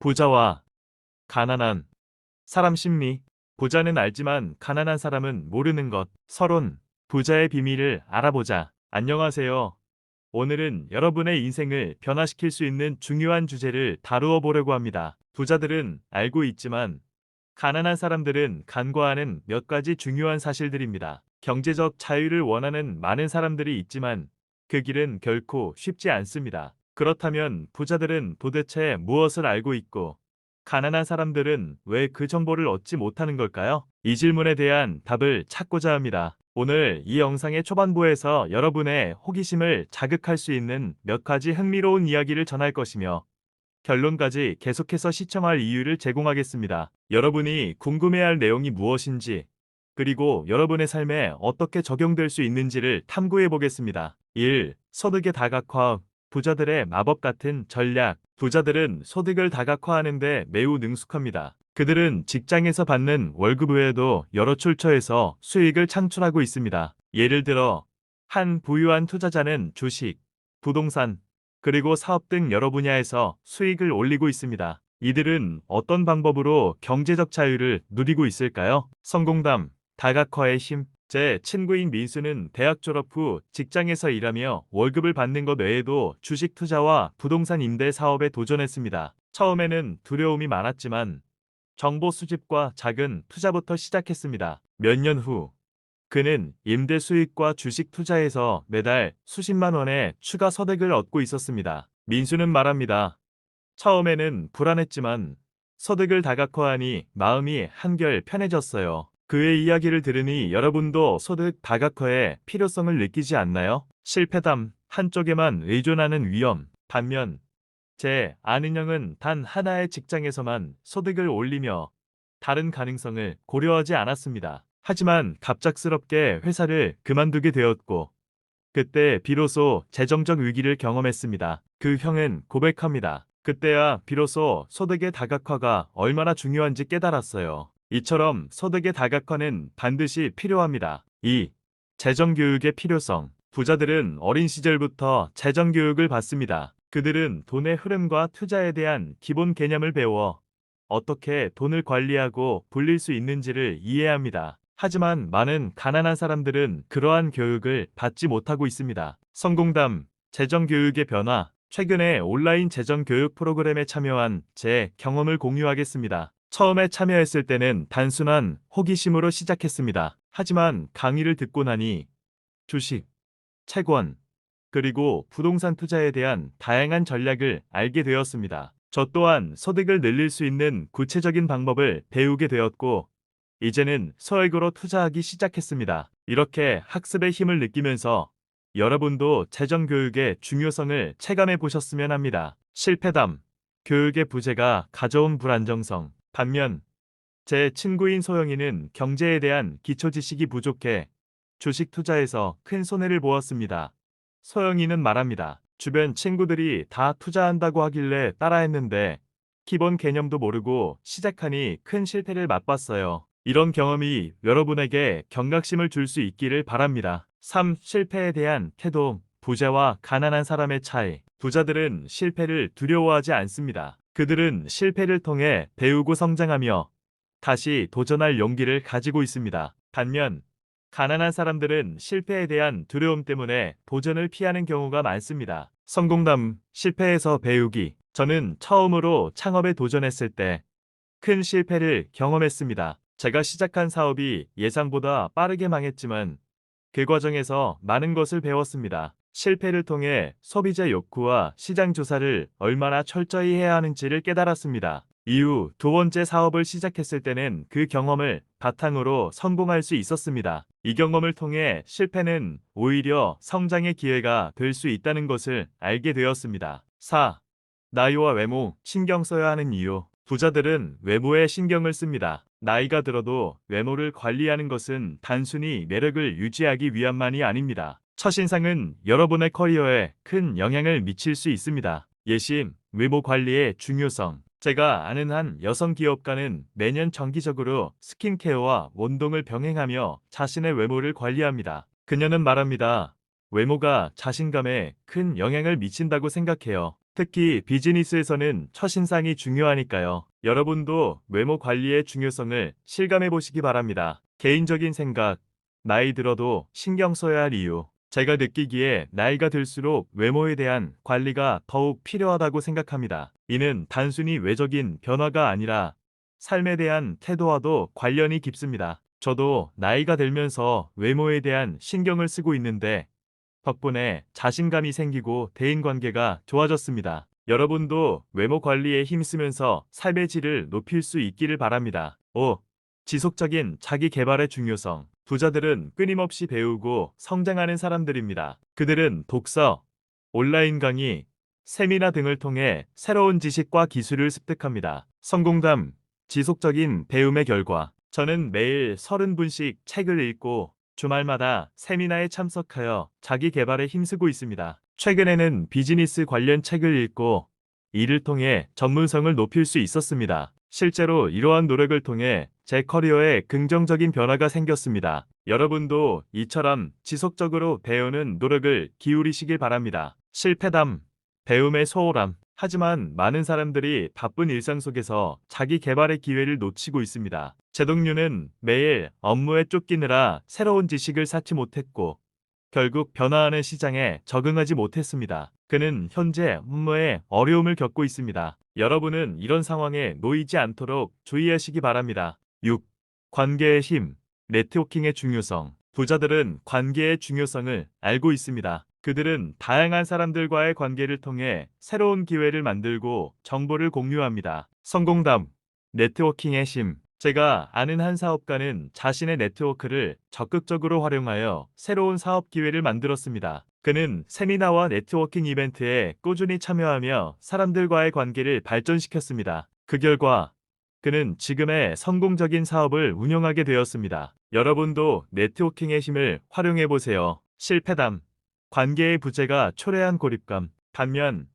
부자와 가난한 사람 심리. 부자는 알지만 가난한 사람은 모르는 것. 서론. 부자의 비밀을 알아보자. 안녕하세요. 오늘은 여러분의 인생을 변화시킬 수 있는 중요한 주제를 다루어 보려고 합니다. 부자들은 알고 있지만 가난한 사람들은 간과하는 몇 가지 중요한 사실들입니다. 경제적 자유를 원하는 많은 사람들이 있지만 그 길은 결코 쉽지 않습니다. 그렇다면 부자들은 도대체 무엇을 알고 있고 가난한 사람들은 왜 그 정보를 얻지 못하는 걸까요? 이 질문에 대한 답을 찾고자 합니다. 오늘 이 영상의 초반부에서 여러분의 호기심을 자극할 수 있는 몇 가지 흥미로운 이야기를 전할 것이며 결론까지 계속해서 시청할 이유를 제공하겠습니다. 여러분이 궁금해할 내용이 무엇인지, 그리고 여러분의 삶에 어떻게 적용될 수 있는지를 탐구해 보겠습니다. 1. 소득의 다각화. 부자들의 마법 같은 전략. 부자들은 소득을 다각화하는 데 매우 능숙합니다. 그들은 직장에서 받는 월급 외에도 여러 출처에서 수익을 창출하고 있습니다. 예를 들어, 한 부유한 투자자는 주식, 부동산, 그리고 사업 등 여러 분야에서 수익을 올리고 있습니다. 이들은 어떤 방법으로 경제적 자유를 누리고 있을까요? 성공담, 다각화의 힘. 제 친구인 민수는 대학 졸업 후 직장에서 일하며 월급을 받는 것 외에도 주식 투자와 부동산 임대 사업에 도전했습니다. 처음에는 두려움이 많았지만 정보 수집과 작은 투자부터 시작했습니다. 몇 년 후 그는 임대 수익과 주식 투자에서 매달 수십만 원의 추가 소득을 얻고 있었습니다. 민수는 말합니다. 처음에는 불안했지만 소득을 다각화하니 마음이 한결 편해졌어요. 그의 이야기를 들으니 여러분도 소득 다각화의 필요성을 느끼지 않나요? 실패담, 한쪽에만 의존하는 위험. 반면 제 아는 형은 단 하나의 직장에서만 소득을 올리며 다른 가능성을 고려하지 않았습니다. 하지만 갑작스럽게 회사를 그만두게 되었고 그때 비로소 재정적 위기를 경험했습니다. 그 형은 고백합니다. 그때야 비로소 소득의 다각화가 얼마나 중요한지 깨달았어요. 이처럼 소득의 다각화는 반드시 필요합니다. 2. 재정교육의 필요성. 부자들은 어린 시절부터 재정교육을 받습니다. 그들은 돈의 흐름과 투자에 대한 기본 개념을 배워 어떻게 돈을 관리하고 불릴 수 있는지를 이해합니다. 하지만 많은 가난한 사람들은 그러한 교육을 받지 못하고 있습니다. 성공담, 재정교육의 변화. 최근에 온라인 재정교육 프로그램에 참여한 제 경험을 공유하겠습니다. 처음에 참여했을 때는 단순한 호기심으로 시작했습니다. 하지만 강의를 듣고 나니 주식, 채권, 그리고 부동산 투자에 대한 다양한 전략을 알게 되었습니다. 저 또한 소득을 늘릴 수 있는 구체적인 방법을 배우게 되었고, 이제는 소액으로 투자하기 시작했습니다. 이렇게 학습의 힘을 느끼면서 여러분도 재정교육의 중요성을 체감해 보셨으면 합니다. 실패담, 교육의 부재가 가져온 불안정성. 반면 제 친구인 소영이는 경제에 대한 기초 지식이 부족해 주식 투자에서 큰 손해를 보았습니다. 소영이는 말합니다. 주변 친구들이 다 투자한다고 하길래 따라했는데 기본 개념도 모르고 시작하니 큰 실패를 맛봤어요. 이런 경험이 여러분에게 경각심을 줄 수 있기를 바랍니다. 3. 실패에 대한 태도. 부자와 가난한 사람의 차이. 부자들은 실패를 두려워하지 않습니다. 그들은 실패를 통해 배우고 성장하며 다시 도전할 용기를 가지고 있습니다. 반면 가난한 사람들은 실패에 대한 두려움 때문에 도전을 피하는 경우가 많습니다. 성공담, 실패에서 배우기. 저는 처음으로 창업에 도전했을 때 큰 실패를 경험했습니다. 제가 시작한 사업이 예상보다 빠르게 망했지만 그 과정에서 많은 것을 배웠습니다. 실패를 통해 소비자 욕구와 시장 조사를 얼마나 철저히 해야 하는지를 깨달았습니다. 이후 두 번째 사업을 시작했을 때는 그 경험을 바탕으로 성공할 수 있었습니다. 이 경험을 통해 실패는 오히려 성장의 기회가 될 수 있다는 것을 알게 되었습니다. 4. 나이와 외모, 신경 써야 하는 이유. 부자들은 외모에 신경을 씁니다. 나이가 들어도 외모를 관리하는 것은 단순히 매력을 유지하기 위함만이 아닙니다. 첫인상은 여러분의 커리어에 큰 영향을 미칠 수 있습니다. 예심, 외모 관리의 중요성. 제가 아는 한 여성 기업가는 매년 정기적으로 스킨케어와 운동을 병행하며 자신의 외모를 관리합니다. 그녀는 말합니다. 외모가 자신감에 큰 영향을 미친다고 생각해요. 특히 비즈니스에서는 첫인상이 중요하니까요. 여러분도 외모 관리의 중요성을 실감해 보시기 바랍니다. 개인적인 생각, 나이 들어도 신경 써야 할 이유. 제가 느끼기에 나이가 들수록 외모에 대한 관리가 더욱 필요하다고 생각합니다. 이는 단순히 외적인 변화가 아니라 삶에 대한 태도와도 관련이 깊습니다. 저도 나이가 들면서 외모에 대한 신경을 쓰고 있는데 덕분에 자신감이 생기고 대인관계가 좋아졌습니다. 여러분도 외모 관리에 힘쓰면서 삶의 질을 높일 수 있기를 바랍니다. 5. 지속적인 자기 개발의 중요성. 부자들은 끊임없이 배우고 성장하는 사람들입니다. 그들은 독서, 온라인 강의, 세미나 등을 통해 새로운 지식과 기술을 습득합니다. 성공담, 지속적인 배움의 결과. 저는 매일 30분씩 책을 읽고 주말마다 세미나에 참석하여 자기 개발에 힘쓰고 있습니다. 최근에는 비즈니스 관련 책을 읽고 이를 통해 전문성을 높일 수 있었습니다. 실제로 이러한 노력을 통해 제 커리어에 긍정적인 변화가 생겼습니다. 여러분도 이처럼 지속적으로 배우는 노력을 기울이시길 바랍니다. 실패담, 배움의 소홀함. 하지만 많은 사람들이 바쁜 일상 속에서 자기 개발의 기회를 놓치고 있습니다. 제 동료는 매일 업무에 쫓기느라 새로운 지식을 쌓지 못했고 결국 변화하는 시장에 적응하지 못했습니다. 그는 현재 업무에 어려움을 겪고 있습니다. 여러분은 이런 상황에 놓이지 않도록 주의하시기 바랍니다. 6. 관계의 힘, 네트워킹의 중요성. 부자들은 관계의 중요성을 알고 있습니다. 그들은 다양한 사람들과의 관계를 통해 새로운 기회를 만들고 정보를 공유합니다. 성공담, 네트워킹의 힘. 제가 아는 한 사업가는 자신의 네트워크를 적극적으로 활용하여 새로운 사업 기회를 만들었습니다. 그는 세미나와 네트워킹 이벤트에 꾸준히 참여하며 사람들과의 관계를 발전시켰습니다. 그 결과 그는 지금의 성공적인 사업을 운영하게 되었습니다. 여러분도 네트워킹의 힘을 활용해 보세요. 실패담, 관계의 부재가 초래한 고립감. 반면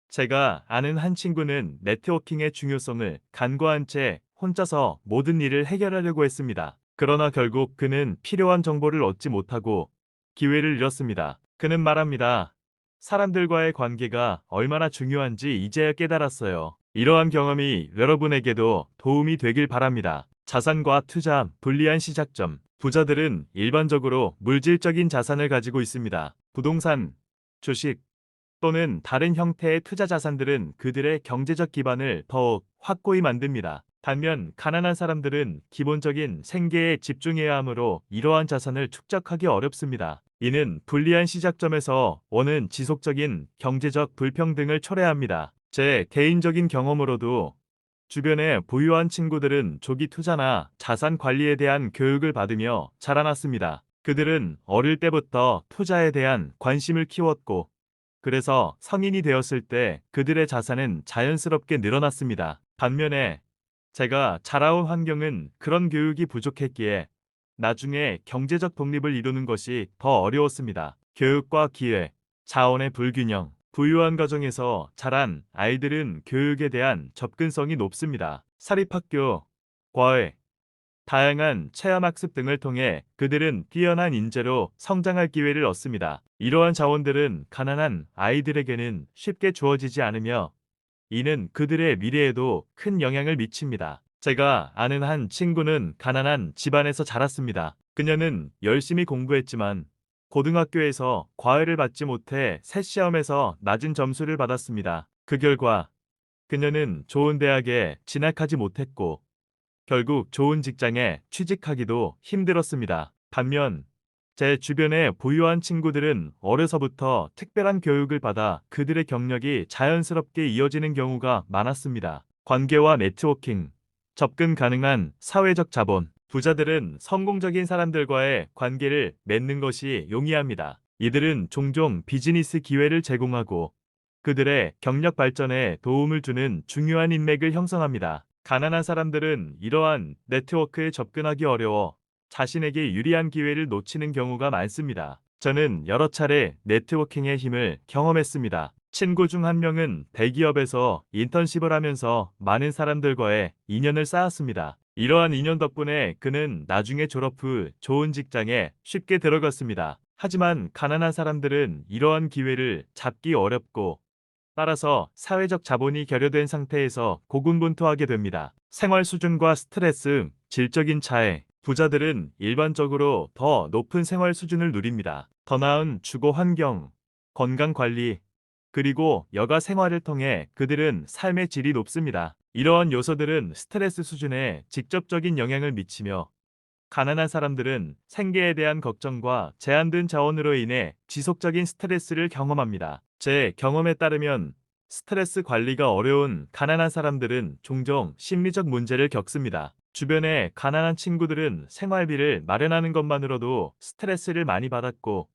제가 아는 한 친구는 네트워킹의 중요성을 간과한 채 혼자서 모든 일을 해결하려고 했습니다. 그러나 결국 그는 필요한 정보를 얻지 못하고 기회를 잃었습니다. 그는 말합니다. 사람들과의 관계가 얼마나 중요한지 이제야 깨달았어요. 이러한 경험이 여러분에게도 도움이 되길 바랍니다. 자산과 투자, 불리한 시작점. 부자들은 일반적으로 물질적인 자산을 가지고 있습니다. 부동산, 주식 또는 다른 형태의 투자 자산들은 그들의 경제적 기반을 더욱 확고히 만듭니다. 반면 가난한 사람들은 기본적인 생계에 집중해야 하므로 이러한 자산을 축적하기 어렵습니다. 이는 불리한 시작점에서 오는 지속적인 경제적 불평등을 초래합니다. 제 개인적인 경험으로도 주변에 부유한 친구들은 조기 투자나 자산 관리에 대한 교육을 받으며 자라났습니다. 그들은 어릴 때부터 투자에 대한 관심을 키웠고, 그래서 성인이 되었을 때 그들의 자산은 자연스럽게 늘어났습니다. 반면에 제가 자라온 환경은 그런 교육이 부족했기에 나중에 경제적 독립을 이루는 것이 더 어려웠습니다. 교육과 기회, 자원의 불균형. 부유한 가정에서 자란 아이들은 교육에 대한 접근성이 높습니다. 사립학교, 과외, 다양한 체험학습 등을 통해 그들은 뛰어난 인재로 성장할 기회를 얻습니다. 이러한 자원들은 가난한 아이들에게는 쉽게 주어지지 않으며 이는 그들의 미래에도 큰 영향을 미칩니다. 제가 아는 한 친구는 가난한 집안에서 자랐습니다. 그녀는 열심히 공부했지만 고등학교에서 과외를 받지 못해 새 시험에서 낮은 점수를 받았습니다. 그 결과 그녀는 좋은 대학에 진학하지 못했고 결국 좋은 직장에 취직하기도 힘들었습니다. 반면 제 주변의 부유한 친구들은 어려서부터 특별한 교육을 받아 그들의 경력이 자연스럽게 이어지는 경우가 많았습니다. 관계와 네트워킹, 접근 가능한 사회적 자본. 부자들은 성공적인 사람들과의 관계를 맺는 것이 용이합니다. 이들은 종종 비즈니스 기회를 제공하고 그들의 경력 발전에 도움을 주는 중요한 인맥을 형성합니다. 가난한 사람들은 이러한 네트워크에 접근하기 어려워 자신에게 유리한 기회를 놓치는 경우가 많습니다. 저는 여러 차례 네트워킹의 힘을 경험했습니다. 친구 중 한 명은 대기업에서 인턴십을 하면서 많은 사람들과의 인연을 쌓았습니다. 이러한 인연 덕분에 그는 나중에 졸업 후 좋은 직장에 쉽게 들어갔습니다. 하지만 가난한 사람들은 이러한 기회를 잡기 어렵고 따라서 사회적 자본이 결여된 상태에서 고군분투하게 됩니다. 생활 수준과 스트레스, 질적인 차이, 부자들은 일반적으로 더 높은 생활 수준을 누립니다. 더 나은 주거 환경, 건강 관리, 그리고 여가 생활을 통해 그들은 삶의 질이 높습니다. 이러한 요소들은 스트레스 수준에 직접적인 영향을 미치며 가난한 사람들은 생계에 대한 걱정과 제한된 자원으로 인해 지속적인 스트레스를 경험합니다. 제 경험에 따르면 스트레스 관리가 어려운 가난한 사람들은 종종 심리적 문제를 겪습니다. 주변에 가난한 친구들은 생활비를 마련하는 것만으로도 스트레스를 많이 받았고,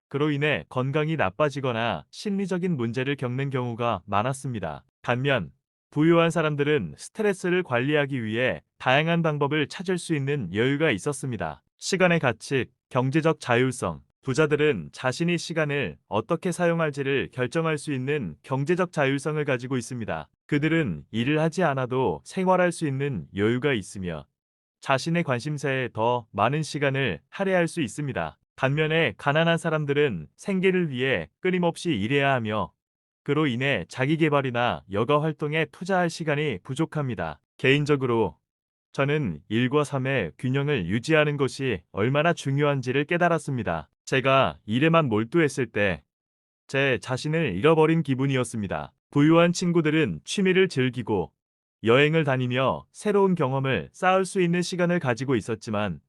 그로 인해 건강이 나빠지거나 심리적인 문제를 겪는 경우가 많았습니다. 반면 부유한 사람들은 스트레스를 관리하기 위해 다양한 방법을 찾을 수 있는 여유가 있었습니다. 시간의 가치, 경제적 자율성. 부자들은 자신이 시간을 어떻게 사용할지를 결정할 수 있는 경제적 자율성을 가지고 있습니다. 그들은 일을 하지 않아도 생활할 수 있는 여유가 있으며 자신의 관심사에 더 많은 시간을 할애할 수 있습니다. 반면에 가난한 사람들은 생계를 위해 끊임없이 일해야 하며 그로 인해 자기 개발이나 여가 활동에 투자할 시간이 부족합니다. 개인적으로 저는 일과 삶의 균형을 유지하는 것이 얼마나 중요한지를 깨달았습니다. 제가 일에만 몰두했을 때 제 자신을 잃어버린 기분이었습니다. 부유한 친구들은 취미를 즐기고 여행을 다니며 새로운 경험을 쌓을 수 있는 시간을 가지고 있었지만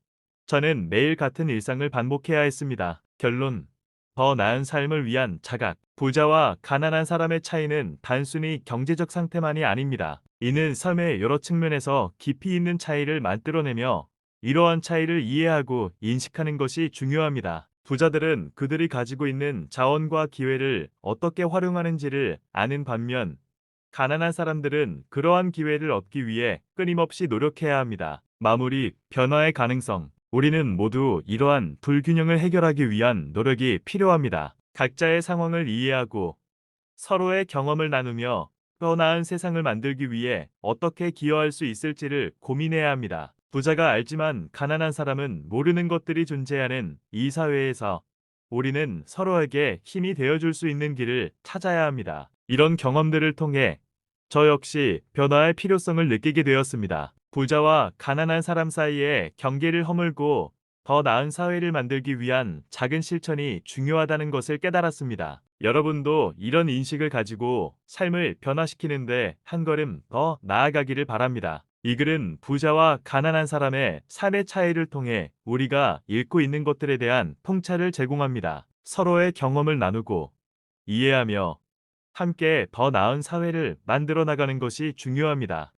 저는 매일 같은 일상을 반복해야 했습니다. 결론, 더 나은 삶을 위한 자각. 부자와 가난한 사람의 차이는 단순히 경제적 상태만이 아닙니다. 이는 삶의 여러 측면에서 깊이 있는 차이를 만들어내며 이러한 차이를 이해하고 인식하는 것이 중요합니다. 부자들은 그들이 가지고 있는 자원과 기회를 어떻게 활용하는지를 아는 반면 가난한 사람들은 그러한 기회를 얻기 위해 끊임없이 노력해야 합니다. 마무리, 변화의 가능성. 우리는 모두 이러한 불균형을 해결하기 위한 노력이 필요합니다. 각자의 상황을 이해하고 서로의 경험을 나누며 더 나은 세상을 만들기 위해 어떻게 기여할 수 있을지를 고민해야 합니다. 부자가 알지만 가난한 사람은 모르는 것들이 존재하는 이 사회에서 우리는 서로에게 힘이 되어줄 수 있는 길을 찾아야 합니다. 이런 경험들을 통해 저 역시 변화의 필요성을 느끼게 되었습니다. 부자와 가난한 사람 사이에 경계를 허물고 더 나은 사회를 만들기 위한 작은 실천이 중요하다는 것을 깨달았습니다. 여러분도 이런 인식을 가지고 삶을 변화시키는데 한 걸음 더 나아가기를 바랍니다. 이 글은 부자와 가난한 사람의 삶의 차이를 통해 우리가 잃고 있는 것들에 대한 통찰을 제공합니다. 서로의 경험을 나누고 이해하며 함께 더 나은 사회를 만들어 나가는 것이 중요합니다.